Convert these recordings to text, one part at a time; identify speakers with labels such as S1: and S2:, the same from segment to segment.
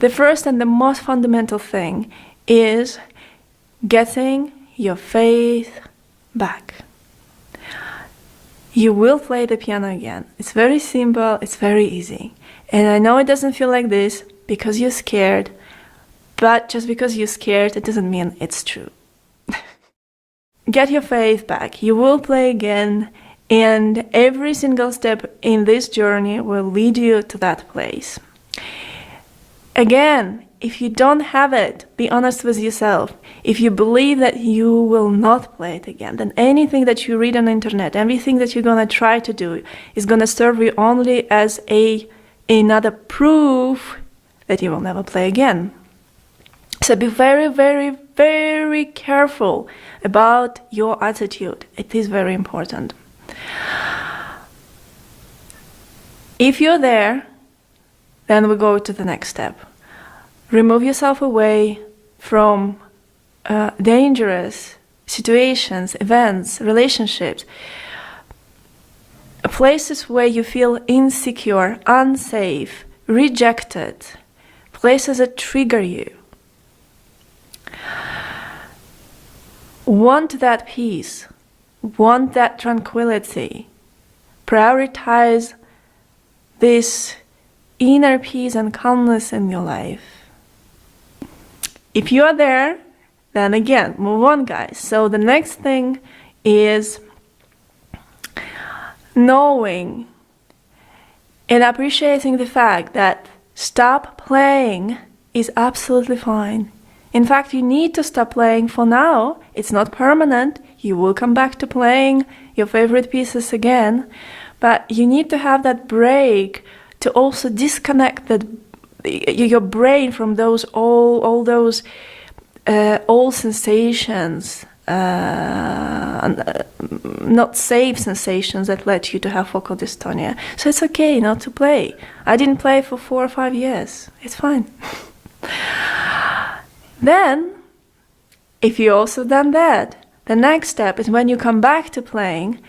S1: The first and the most fundamental thing is getting your faith back. You will play the piano again. It's very simple, it's very easy. And I know it doesn't feel like this because you're scared, but just because you're scared, it doesn't mean it's true. Get your faith back. You will play again, and every single step in this journey will lead you to that place. Again, if you don't have it, be honest with yourself. If you believe that you will not play it again, then anything that you read on the internet, everything that you're gonna try to do is gonna serve you only as another proof that you will never play again. So be very, very, very careful about your attitude. It is very important. If you're there, then we go to the next step. Remove yourself away from dangerous situations, events, relationships, places where you feel insecure, unsafe, rejected, places that trigger you. Want that peace, want that tranquility, prioritize this inner peace and calmness in your life. If you are there, then again, move on, guys. So the next thing is knowing and appreciating the fact that stop playing is absolutely fine. In fact, you need to stop playing for now. It's not permanent. You will come back to playing your favorite pieces again, but you need to have that break to also disconnect your brain from those all those old sensations, not safe sensations that led you to have focal dystonia. So it's okay not to play. I didn't play for 4 or 5 years. It's fine. Then, if you also done that, the next step is when you come back to playing,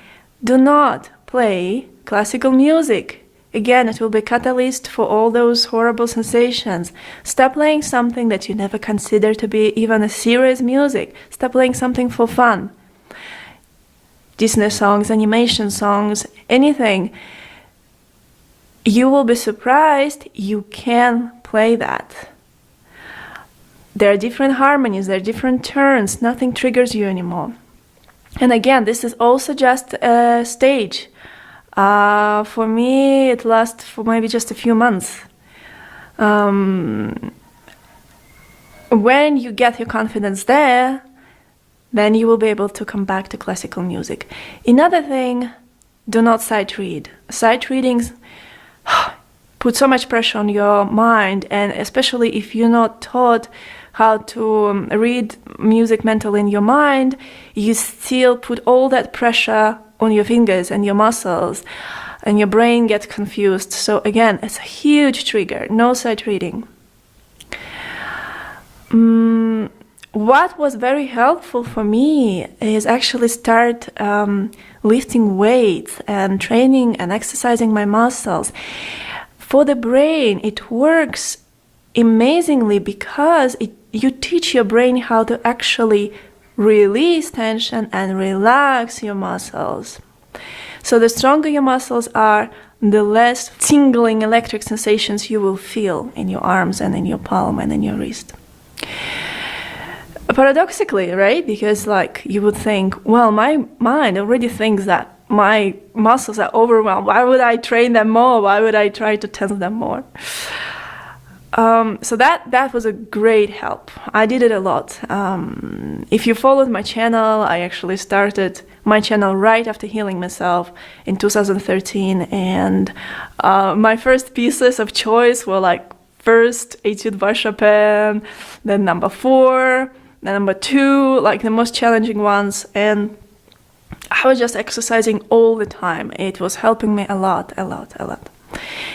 S1: do not play classical music. Again, it will be a catalyst for all those horrible sensations. Stop playing something that you never considered to be even a serious music. Stop playing something for fun. Disney songs, animation songs, anything. You will be surprised you can play that. There are different harmonies, there are different turns, nothing triggers you anymore. And again, this is also just a stage. For me, it lasts for maybe just a few months. When you get your confidence there, then you will be able to come back to classical music. Another thing, do not sight read. Sight readings put so much pressure on your mind, and especially if you're not taught how to read music mentally in your mind, you still put all that pressure on your fingers and your muscles, and your brain gets confused. So again, it's a huge trigger. No sight reading. What was very helpful for me is actually start lifting weights and training and exercising my muscles. For the brain, it works amazingly because you teach your brain how to actually release tension and relax your muscles. So the stronger your muscles are, the less tingling electric sensations you will feel in your arms and in your palm and in your wrist. Paradoxically, right? Because you would think, well, my mind already thinks that my muscles are overwhelmed. Why would I train them more? Why would I try to tense them more? So that was a great help. I did it a lot. If you followed my channel, I actually started my channel right after healing myself in 2013, and my first pieces of choice were first Etude by Chopin, then number 4, then number 2, the most challenging ones, and I was just exercising all the time. It was helping me a lot.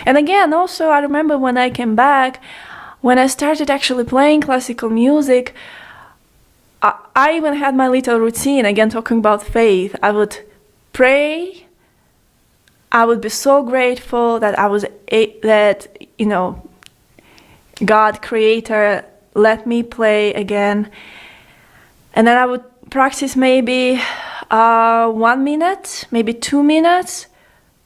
S1: And again, also, I remember when I came back, when I started actually playing classical music, I even had my little routine. Again, talking about faith, I would pray. I would be so grateful that God, Creator, let me play again. And then I would practice maybe 1 minute, maybe 2 minutes,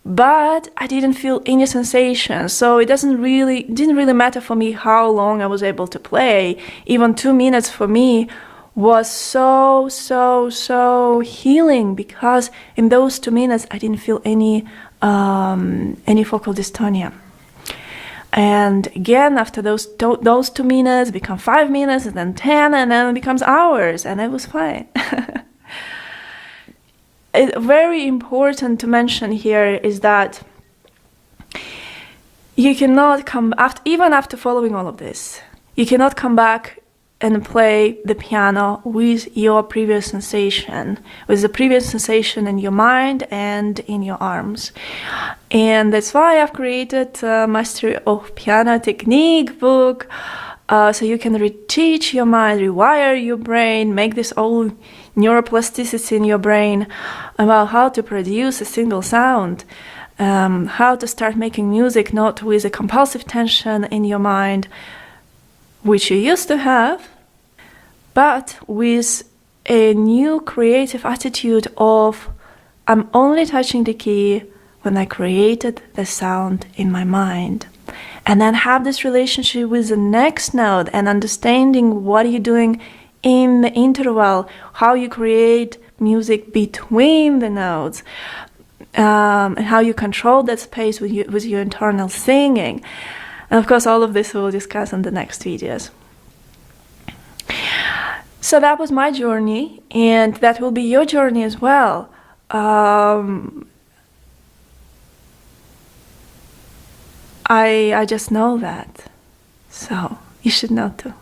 S1: but I didn't feel any sensation. So it didn't really matter for me how long I was able to play. Even 2 minutes for me was so healing, because in those 2 minutes I didn't feel any focal dystonia. And again, after those 2 minutes become 5 minutes, and then 10, and then it becomes hours, and it was fine. It's very important to mention here is that you cannot come even after following all of this, you cannot come back and play the piano with your previous sensation, with the previous sensation in your mind and in your arms. And that's why I've created a Mastery of Piano Technique book, so you can reteach your mind, rewire your brain, make this all neuroplasticity in your brain about how to produce a single sound, how to start making music not with a compulsive tension in your mind, which you used to have, but with a new creative attitude of, I'm only touching the key when I created the sound in my mind. And then have this relationship with the next note and understanding what you're doing in the interval, how you create music between the notes, and how you control that space with your internal singing. And of course, all of this we'll discuss in the next videos. So that was my journey, and that will be your journey as well. I just know that, so you should know too.